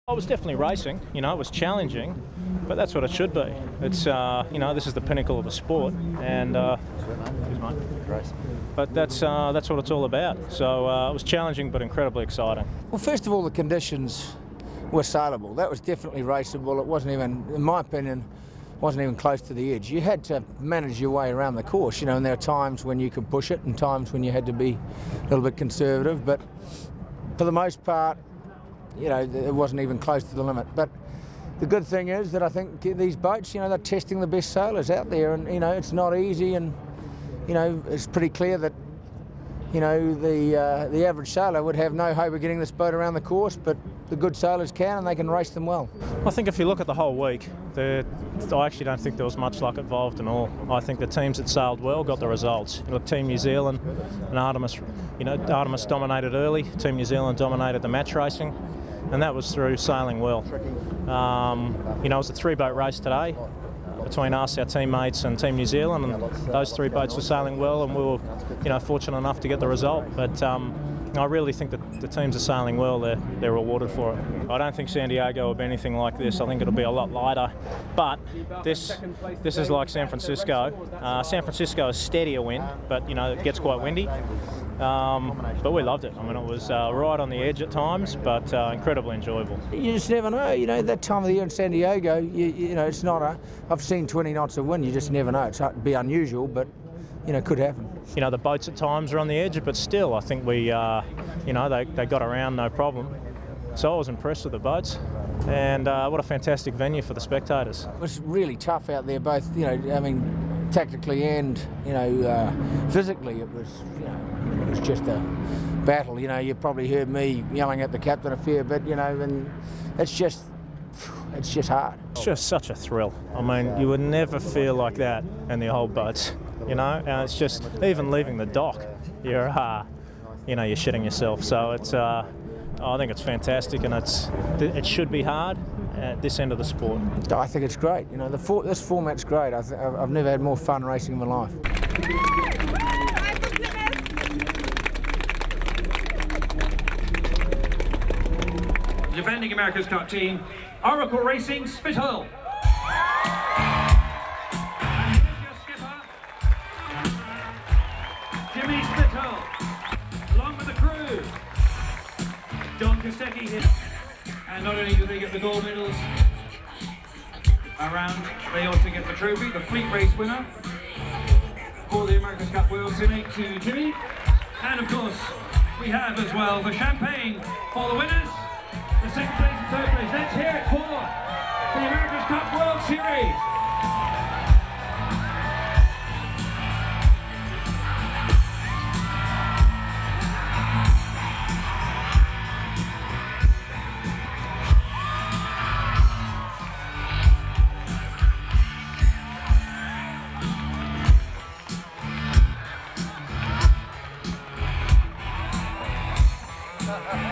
I was definitely racing, you know, it was challenging, but that's what it should be. It's, you know, this is the pinnacle of the sport, and but that's what it's all about. So it was challenging but incredibly exciting. Well, first of all, the conditions were saleable. That was definitely raceable. It wasn't even, in my opinion, wasn't even close to the edge. You had to manage your way around the course, you know, and there are times when you could push it and times when you had to be a little bit conservative, but for the most part, you know, it wasn't even close to the limit. But the good thing is that I think these boats, you know, they're testing the best sailors out there, and, you know, it's not easy, and, you know, it's pretty clear that, you know, the average sailor would have no hope of getting this boat around the course, but the good sailors can, and they can race them well. I think if you look at the whole week, I actually don't think there was much luck involved in all. I think the teams that sailed well got the results. You know, Team New Zealand and Artemis, you know, Artemis dominated early. Team New Zealand dominated the match racing, and that was through sailing well. You know, it was a three-boat race today between us, our teammates, and Team New Zealand, and those three boats were sailing well, and we were, you know, fortunate enough to get the result. But I really think that the teams are sailing well. They're rewarded for it. I don't think San Diego will be anything like this. I think it'll be a lot lighter. But this is like San Francisco. San Francisco is steadier wind, but, you know, it gets quite windy. But we loved it. I mean, it was right on the edge at times, but incredibly enjoyable. You just never know. You know, that time of the year in San Diego, you know, it's not I've seen 20 knots of wind. You just never know. It'd be unusual, but, you know, it could happen. You know, the boats at times are on the edge, but still, I think we, you know, they got around no problem. So I was impressed with the boats, and what a fantastic venue for the spectators. It was really tough out there, both, you know, I mean, tactically and, you know, physically. It was, you know, it was just a battle. You know, you probably heard me yelling at the captain a fair bit, you know, and it's just hard. It's just such a thrill. I mean, you would never feel like that in the old boats, you know, and it's just, even leaving the dock, you're, you know, you're shitting yourself. So it's, I think it's fantastic, and it should be hard at this end of the sport. I think it's great. You know, this format's great. I've never had more fun racing in my life. Defending America's Cup team, Oracle Racing Spithil.l. And here's your skipper, Jimmy Spithil.l, along with the crew. John Kostecki here. And not only do they get the gold medals around, they also get the trophy, the fleet race winner for the America's Cup World Series to Jimmy. And of course, we have as well the champagne for the winners, the second place and third place. Let's hear it for the America's Cup World Series. Ha ha ha.